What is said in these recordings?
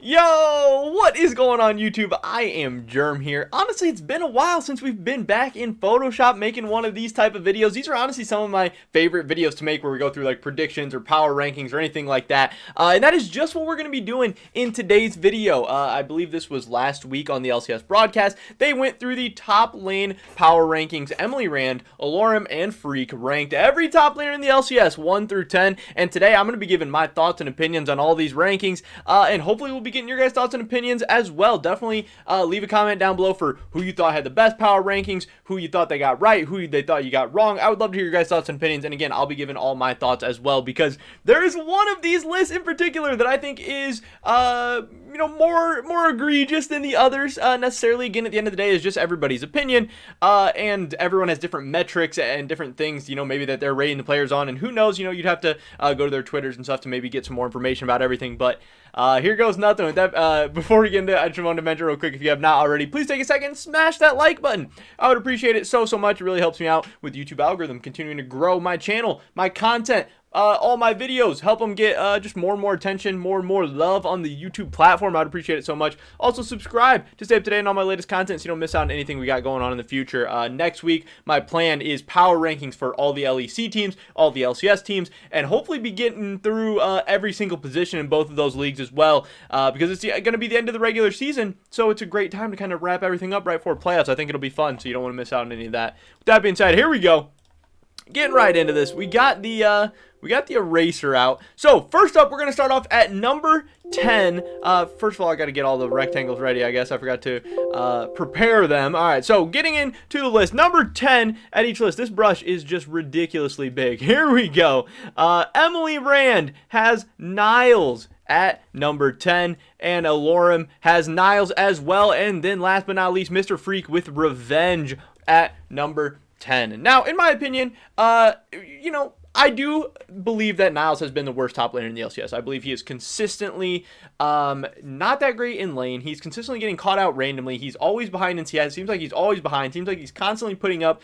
Yo, what is going on YouTube? I am Germ here. Honestly, it's been a while since we've been back in Photoshop making one of these type of videos. These are honestly some of my favorite videos to make where we go through like predictions or power rankings or anything like that. And that is just what we're going to be doing in today's video. I believe this was last week on the LCS broadcast. They went through the top lane power rankings. Emily Rand, Alorum, and Phreak ranked every top laner in the LCS 1 through 10. And today I'm going to be giving my thoughts and opinions on all these rankings. And hopefully we'll be getting your guys' thoughts and opinions as well. Definitely leave a comment down below for who you thought had the best power rankings, who you thought they got right, who they thought you got wrong. I would love to hear your guys' thoughts and opinions. And again, I'll be giving all my thoughts as well because there is one of these lists in particular that I think is more egregious than the others necessarily. Again, at the end of the day, is just everybody's opinion, and everyone has different metrics and different things, maybe that they're rating the players on, and who knows, you'd have to go to their Twitters and stuff to maybe get some more information about everything. But here goes nothing with that. Before we get into it, I just wanted to mention real quick, if you have not already, please take a second and smash that like button. I would appreciate it so much. It really helps me out with the YouTube algorithm, continuing to grow my channel, my content, all my videos, help them get just more and more attention, more and more love on the YouTube platform. I'd appreciate it so much. Also, subscribe to stay up to date on all my latest content so you don't miss out on anything we got going on in the future. Next week, my plan is power rankings for all the LEC teams, all the LCS teams, and hopefully be getting through every single position in both of those leagues as well, because it's going to be the end of the regular season, so it's a great time to kind of wrap everything up right before playoffs. I think it'll be fun, so you don't want to miss out on any of that. With that being said, here we go. Getting right into this. We got the eraser out. So first up, we're going to start off at number 10. First of all, I got to get all the rectangles ready. I guess I forgot to prepare them. All right, so getting into the list, number 10 at each list. This brush is just ridiculously big. Here we go. Emily Rand has Niles at number 10, and Alorum has Niles as well. And then last but not least, Mr. Phreak with Revenge at number 10. Now, in my opinion, I do believe that Niles has been the worst top laner in the LCS. I believe he is consistently not that great in lane. He's consistently getting caught out randomly. He's always behind in CS. It seems like he's always behind. Seems like he's constantly putting up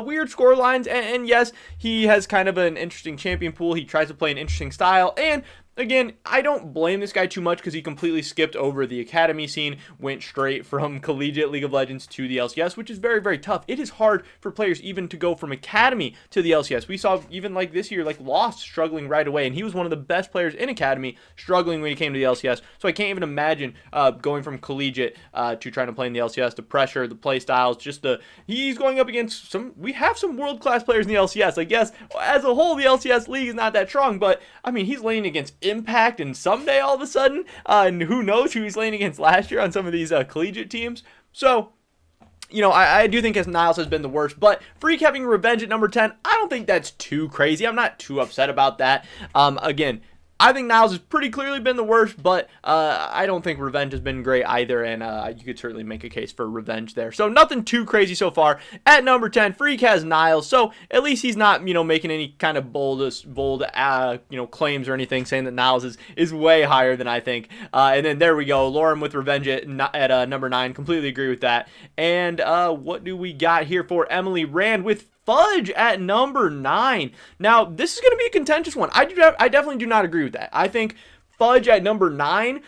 weird score lines. And yes, he has kind of an interesting champion pool. He tries to play an interesting style. And again, I don't blame this guy too much because he completely skipped over the academy scene, went straight from collegiate League of Legends to the LCS, which is very, very tough. It is hard for players even to go from academy to the LCS. We saw even like this year, like Lost struggling right away, and he was one of the best players in academy, struggling when he came to the LCS. So I can't even imagine going from collegiate to trying to play in the LCS. The pressure, the play styles, he's going up against we have some world-class players in the LCS. I guess as a whole, the LCS league is not that strong, but I mean, he's laying against Impact and someday all of a sudden, and who knows who he's laying against last year on some of these collegiate teams. So I do think Niles has been the worst, but Phreak having Revenge at number 10, I don't think that's too crazy. I'm not too upset about that. Again, I think Niles has pretty clearly been the worst, but I don't think Revenge has been great either, and you could certainly make a case for Revenge there. So nothing too crazy so far. At number 10, Phreak has Niles, so at least he's not, making any kind of bold claims or anything, saying that Niles is way higher than I think. And then there we go, Lauren with Revenge at number 9, completely agree with that. And what do we got here for Emily Rand with Fudge at number 9. Now, this is going to be a contentious one. I definitely do not agree with that. I think Fudge at number 9,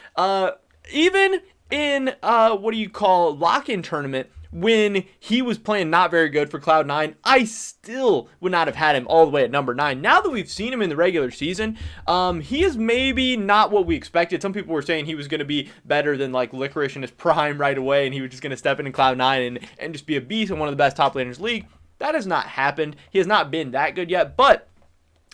even in, lock-in tournament, when he was playing not very good for Cloud9, I still would not have had him all the way at number 9. Now that we've seen him in the regular season, he is maybe not what we expected. Some people were saying he was going to be better than like Licorice in his prime right away, and he was just going to step into Cloud9 and just be a beast and one of the best top laners in the league. That has not happened. He has not been that good yet, but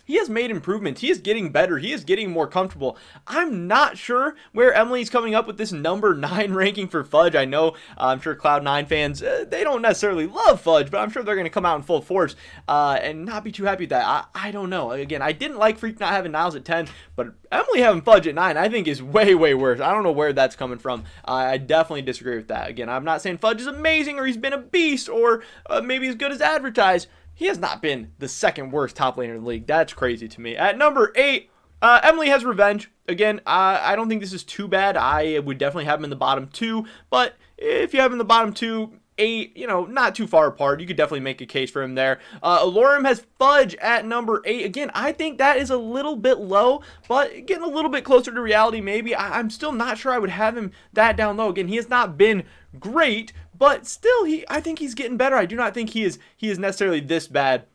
he has made improvements. He is getting better. He is getting more comfortable. I'm not sure where Emily's coming up with this number 9 ranking for Fudge. I know, I'm sure Cloud9 fans, they don't necessarily love Fudge, but I'm sure they're going to come out in full force and not be too happy with that. I don't know. Again, I didn't like Phreak not having Niles at 10, but Emily having Fudge at 9 I think is way, way worse. I don't know where that's coming from. I definitely disagree with that. Again, I'm not saying Fudge is amazing or he's been a beast or maybe as good as advertised. He has not been the second worst top laner in the league. That's crazy to me. At number 8, Emily has Revenge. Again, I don't think this is too bad. I would definitely have him in the bottom 2. But if you have him in the bottom 2, 8, you know, not too far apart. You could definitely make a case for him there. Alorum has Fudge at number 8. Again, I think that is a little bit low, but getting a little bit closer to reality maybe. I'm still not sure I would have him that down low. Again, he has not been great, but still, I think he's getting better. I do not think he is necessarily this bad.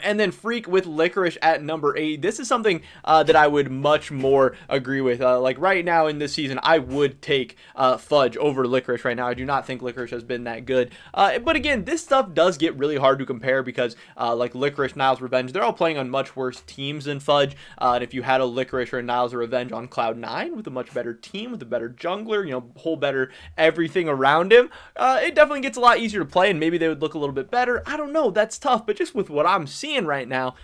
And then Phreak with Licorice at number 8. This is something that I would much more agree with. Like right now in this season, I would take Fudge over Licorice right now. I do not think Licorice has been that good. But again, this stuff does get really hard to compare because like Licorice, Niles Revenge, they're all playing on much worse teams than Fudge. And if you had a Licorice or a Niles Revenge on Cloud 9 with a much better team, with a better jungler, you know, whole better everything around him, it definitely gets a lot easier to play, and maybe they would look a little bit better. I don't know. That's tough. But just with what I'm seeing right now,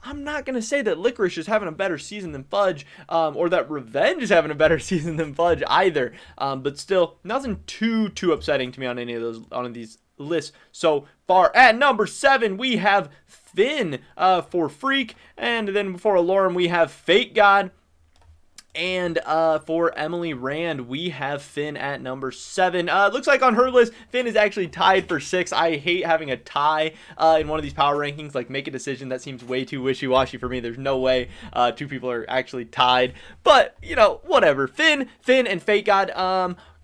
I'm not going to say that Licorice is having a better season than Fudge, or that Revenge is having a better season than Fudge either. But still, nothing too upsetting to me on any of these lists so far. At number 7, we have Finn for Phreak, and then before Alorum, we have Fake God. And for Emily Rand, we have Finn at number 7. Looks like on her list, Finn is actually tied for 6. I hate having a tie in one of these power rankings. Like, make a decision that seems way too wishy-washy for me. There's no way 2 people are actually tied. But, you know, whatever. Finn, and Fake God.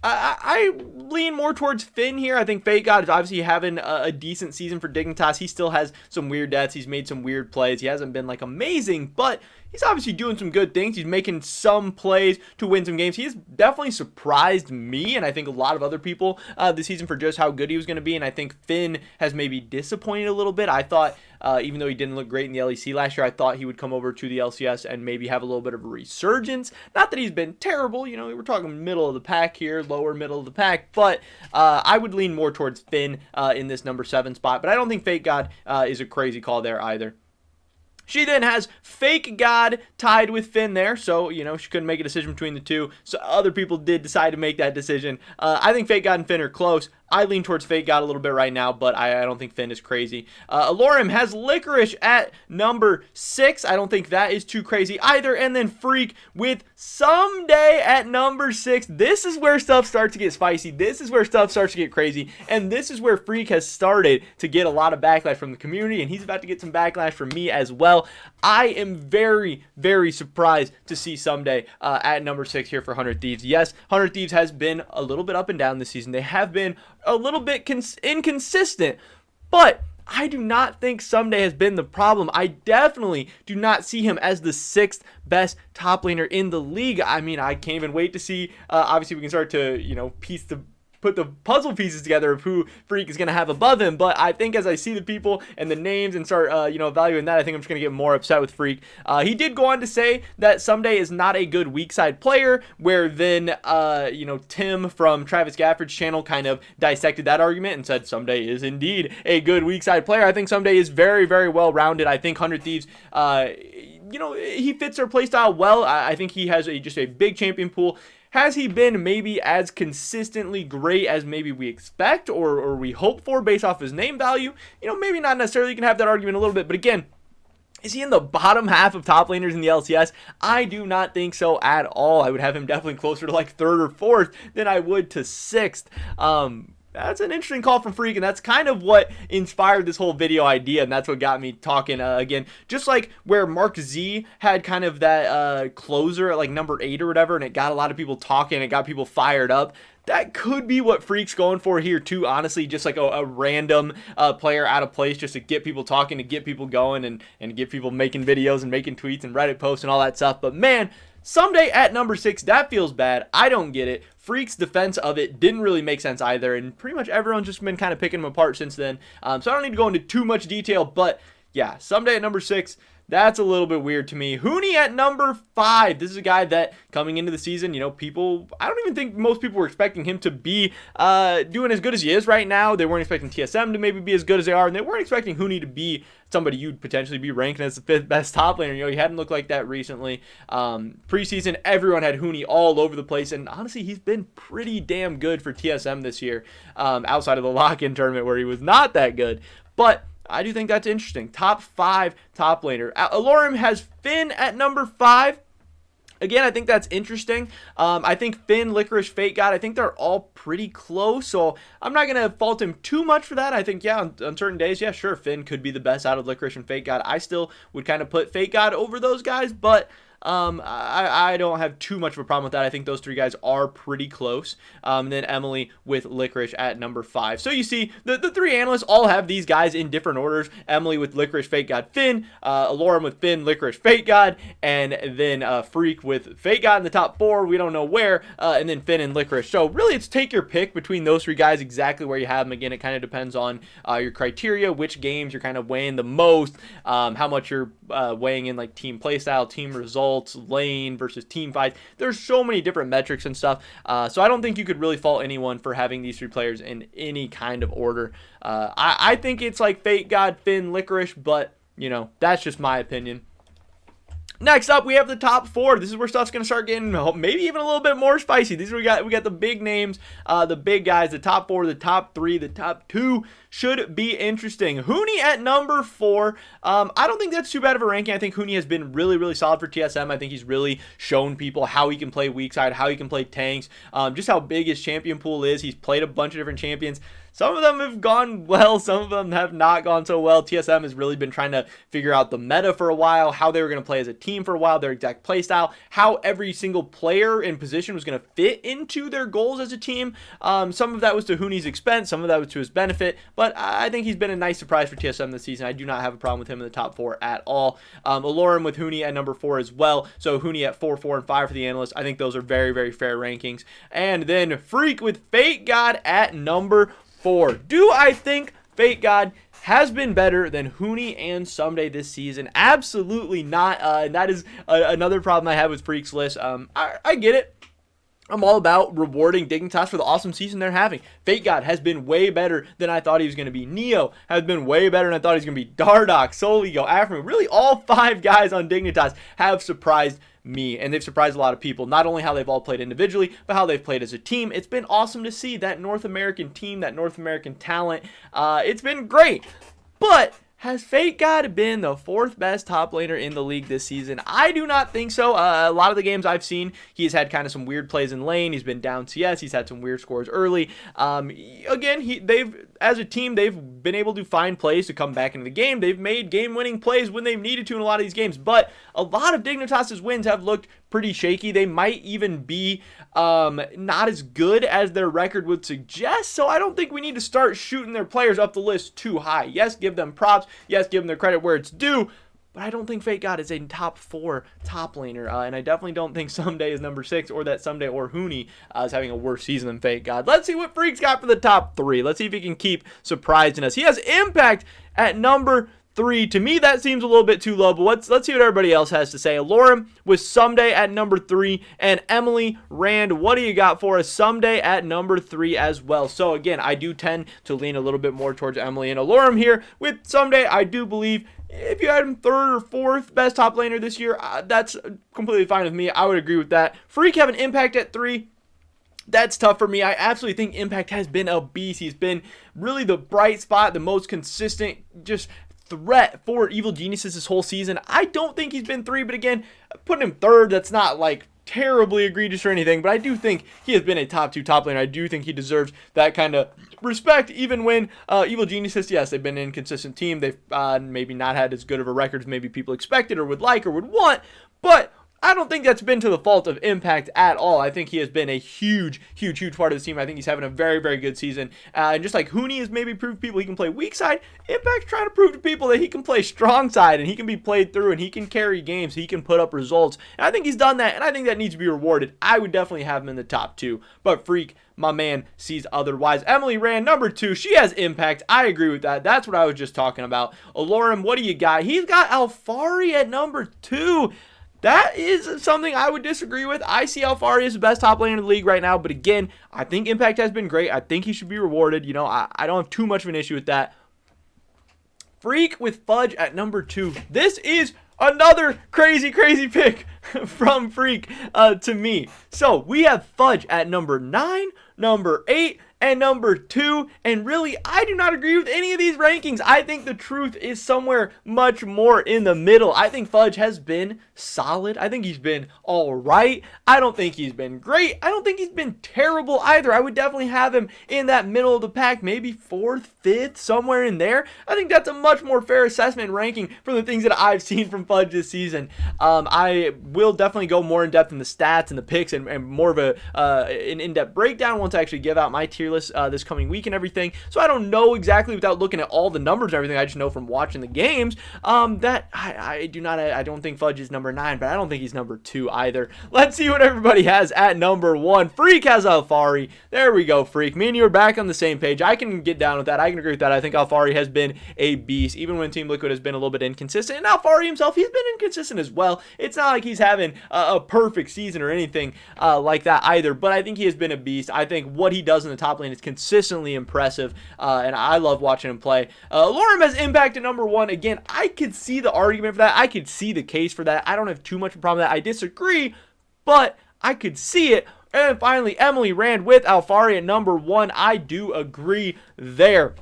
I lean more towards Finn here. I think Fake God is obviously having a decent season for Dignitas. He still has some weird deaths. He's made some weird plays. He hasn't been, like, amazing, but he's obviously doing some good things. He's making some plays to win some games. He has definitely surprised me, and I think a lot of other people this season for just how good he was going to be, and I think Finn has maybe disappointed a little bit. I thought, even though he didn't look great in the LEC last year, I thought he would come over to the LCS and maybe have a little bit of a resurgence. Not that he's been terrible. You know, we're talking middle of the pack here, lower middle of the pack, but I would lean more towards Finn in this number 7 spot, but I don't think Fake God is a crazy call there either. She then has Fake God tied with Finn there, so, you know, she couldn't make a decision between the two, so other people did decide to make that decision. I think Fake God and Finn are close. I lean towards Fake God a little bit right now, but I don't think Finn is crazy. Alorum has Licorice at number 6. I don't think that is too crazy either. And then Phreak with Someday at number 6. This is where stuff starts to get spicy. This is where stuff starts to get crazy. And this is where Phreak has started to get a lot of backlash from the community, and he's about to get some backlash from me as well. I am very surprised to see Someday at number 6 here for 100 Thieves. Yes, 100 Thieves has been a little bit up and down this season. They have been a little bit inconsistent, but I do not think Someday has been the problem. I definitely do not see him as the 6th best top laner in the league. I mean, I can't even wait to see. Obviously, we can start to, you know, put the puzzle pieces together of who Phreak is going to have above him, but I think as I see the people and the names and start, you know, evaluating that, I think I'm just going to get more upset with Phreak. He did go on to say that Someday is not a good weak side player, where then, you know, Tim from Travis Gafford's channel kind of dissected that argument and said Someday is indeed a good weak side player. I think Someday is very well rounded. I think 100 Thieves, you know, he fits their playstyle well. I think he has just a big champion pool. Has he been maybe as consistently great as maybe we expect or we hope for based off his name value? You know, maybe not necessarily. You can have that argument a little bit, but again, is he in the bottom half of top laners in the LCS? I do not think so at all. I would have him definitely closer to like 3rd or 4th than I would to 6th. That's an interesting call from Phreak, and that's kind of what inspired this whole video idea, and that's what got me talking again. Just like where Mark Z had kind of that closer at like number 8 or whatever, and it got a lot of people talking, it got people fired up. That could be what Phreak's going for here too, honestly, just like a random player out of place just to get people talking, to get people going, and get people making videos and making tweets and Reddit posts and all that stuff. But man, Someday at number 6, that feels bad. I don't get it. Phreak's defense of it didn't really make sense either, and pretty much everyone's just been kind of picking him apart since then. So I don't need to go into too much detail, but yeah, Someday at number 6, that's a little bit weird to me. Huni at number 5. This is a guy that coming into the season, you know, I don't even think most people were expecting him to be doing as good as he is right now. They weren't expecting TSM to maybe be as good as they are, and they weren't expecting Huni to be somebody you'd potentially be ranking as the 5th best top laner. You know, he hadn't looked like that recently. Preseason, everyone had Huni all over the place, and honestly, he's been pretty damn good for TSM this year, outside of the lock-in tournament where he was not that good. But I do think that's interesting. Top 5 top laner. Alorum has Finn at number 5. Again, I think that's interesting. I think Finn, Licorice, Fate God, I think they're all pretty close, so I'm not going to fault him too much for that. I think, yeah, on certain days, yeah, sure, Finn could be the best out of Licorice and Fate God. I still would kind of put Fate God over those guys, but I don't have too much of a problem with that. I think those three guys are pretty close. Then Emily with Licorice at number 5. So you see, the three analysts all have these guys in different orders. Emily with Licorice, Fate God, Finn. Alorum with Finn, Licorice, Fate God. And then Phreak with Fate God in the top 4. We don't know where. And then Finn and Licorice. So really, it's take your pick between those three guys, exactly where you have them. Again, it kind of depends on your criteria, which games you're kind of weighing the most, how much you're weighing in like team playstyle, team results, lane versus team fights. There's so many different metrics and stuff. So I don't think you could really fault anyone for having these three players in any kind of order. I think it's like Fate God, Finn, Licorice, but you know, that's just my opinion. Next up, we have the top 4. This is where stuff's going to start getting maybe even a little bit more spicy. These we got the big names, the big guys, the top 4, the top 3, the top 2 should be interesting. Huni at number 4. I don't think that's too bad of a ranking. I think Huni has been really, really solid for TSM. I think he's really shown people how he can play weak side, how he can play tanks, just how big his champion pool is. He's played a bunch of different champions. Some of them have gone well, some of them have not gone so well. TSM has really been trying to figure out the meta for a while, how they were going to play as a team for a while, their exact play style, how every single player in position was going to fit into their goals as a team. Some of that was to Huni's expense, some of that was to his benefit, but I think he's been a nice surprise for TSM this season. I do not have a problem with him in the top 4 at all. Alorum with Huni at number 4 as well, so Huni at 4, 4, and 5 for the analysts. I think those are very, very fair rankings. And then Phreak with Fate God at number 4. Do I think Fate God has been better than Huni and Someday this season? Absolutely not. That is another problem I have with Phreak's list. I get it. I'm all about rewarding Dignitas for the awesome season they're having. Fate God has been way better than I thought he was going to be. Neo has been way better than I thought he was going to be. Dardoch, Soligo, Aftermoon, really all 5 guys on Dignitas have surprised me, and they've surprised a lot of people. Not only how they've all played individually, but how they've played as a team. It's been awesome to see that North American team, that North American talent. It's been great. But has Fate God been the 4th best top laner in the league this season? I do not think so. A lot of the games I've seen, he's had kind of some weird plays in lane. He's been down CS. He's had some weird scores early. Again, as a team, they've been able to find plays to come back into the game. They've made game-winning plays when they've needed to in a lot of these games, but a lot of Dignitas' wins have looked pretty shaky. They might even be not as good as their record would suggest, so I don't think we need to start shooting their players up the list too high. Yes, give them props. Yes, give them their credit where it's due, but I don't think Fate God is a top 4 top laner, and I definitely don't think Someday is number 6, or that Someday or Huni is having a worse season than Fate God. Let's see what Phreak's got for the top 3. Let's see if he can keep surprising us. He has Impact at number 3. To me, that seems a little bit too low, but let's see what everybody else has to say. Alorum with Someday at number 3, and Emily Rand, what do you got for us? Someday at number 3 as well. So again, I do tend to lean a little bit more towards Emily and Alorum here. With Someday, I do believe if you had him 3rd or 4th best top laner this year, that's completely fine with me. I would agree with that. Phreak have an Impact at 3. That's tough for me. I absolutely think Impact has been a beast. He's been really the bright spot, the most consistent, just threat for Evil Geniuses this whole season. I don't think he's been 3, but again, putting him 3rd, that's not like terribly egregious or anything, but I do think he has been a top 2 top laner. I do think he deserves that kind of respect, even when Evil Geniuses, yes, they've been an inconsistent team. They've maybe not had as good of a record as maybe people expected or would like or would want, but I don't think that's been to the fault of Impact at all. I think he has been a huge, huge, huge part of the team. I think he's having a very, very good season. And just like Huni has maybe proved to people he can play weak side, Impact's trying to prove to people that he can play strong side and he can be played through and he can carry games. He can put up results. And I think he's done that, and I think that needs to be rewarded. I would definitely have him in the top 2. But Phreak, my man, sees otherwise. Emily Rand, number 2. She has Impact. I agree with that. That's what I was just talking about. Alorum, what do you got? He's got Alfari at number 2. That is something I would disagree with. I see Alfari as the best top laner in the league right now, but again, I think Impact has been great. I think he should be rewarded. You know, I don't have too much of an issue with that. Phreak with Fudge at number 2. This is another crazy, crazy pick from Phreak to me. So we have Fudge at number 9, number 8, and number 2. And really, I do not agree with any of these rankings. I think the truth is somewhere much more in the middle. I think Fudge has been solid. I think he's been all right. I don't think he's been great. I don't think he's been terrible either. I would definitely have him in that middle of the pack, maybe 4th, 5th, somewhere in there. I think that's a much more fair assessment ranking for the things that I've seen from Fudge this season. I will definitely go more in depth in the stats and the picks and more of an in-depth breakdown once I actually give out my tier list this coming week and everything. So I don't know exactly without looking at all the numbers and everything. I just know from watching the games that I don't think Fudge is number 9, but I don't think he's number 2 either. Let's see what everybody has at number 1. Phreak has Alfari. There we go, Phreak. Me and you are back on the same page. I can get down with that. I can agree with that. I think Alfari has been a beast, even when Team Liquid has been a little bit inconsistent. And Alfari himself, he's been inconsistent as well. It's not like he's having a perfect season or anything like that either, but I think he has been a beast. I think what he does in the top lane is consistently impressive, and I love watching him play. Lorem has Impact at number 1. Again, I could see the argument for that. I could see the case for that. I don't have too much of a problem with that. I disagree, but I could see it. And finally, Emily Rand with Alfari at number 1. I do agree there.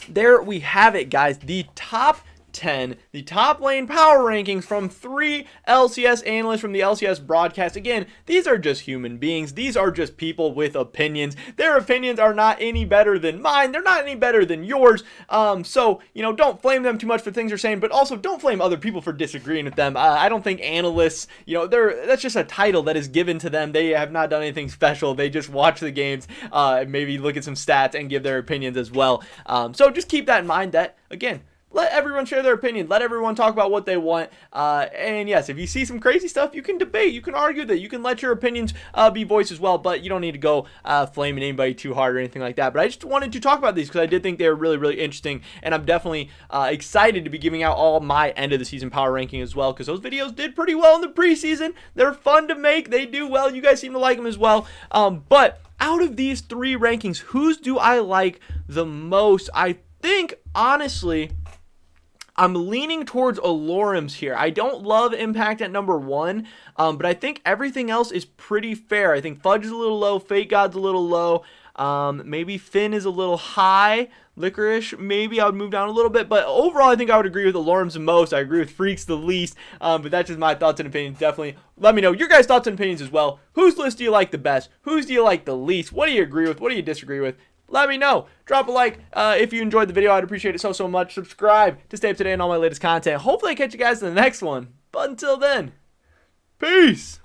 There we have it, guys. The top 10, the top lane power rankings from 3 LCS analysts from the LCS broadcast. Again, these are just human beings. These are just people with opinions. Their opinions are not any better than mine. They're not any better than yours. So, you know, don't flame them too much for things they're saying, but also don't flame other people for disagreeing with them. I don't think analysts, you know, that's just a title that is given to them. They have not done anything special. They just watch the games, maybe look at some stats and give their opinions as well. So just keep that in mind that, again, let everyone share their opinion. Let everyone talk about what they want. And yes, if you see some crazy stuff, you can debate. You can argue that. You can let your opinions be voiced as well. But you don't need to go flaming anybody too hard or anything like that. But I just wanted to talk about these because I did think they were really, really interesting. And I'm definitely excited to be giving out all my end of the season power ranking as well, because those videos did pretty well in the preseason. They're fun to make. They do well. You guys seem to like them as well. But out of these 3 rankings, whose do I like the most? I think, honestly, I'm leaning towards Alorem's here. I don't love Impact at number 1, but I think everything else is pretty fair. I think Fudge is a little low, Fate God's a little low, maybe Finn is a little high, Licorice, maybe I would move down a little bit, but overall I think I would agree with Alorem's the most. I agree with Phreak's the least, but that's just my thoughts and opinions. Definitely let me know your guys' thoughts and opinions as well. Whose list do you like the best? Whose do you like the least? What do you agree with? What do you disagree with? Let me know. Drop a like if you enjoyed the video. I'd appreciate it so much. Subscribe to stay up to date on all my latest content. Hopefully I catch you guys in the next one. But until then, peace.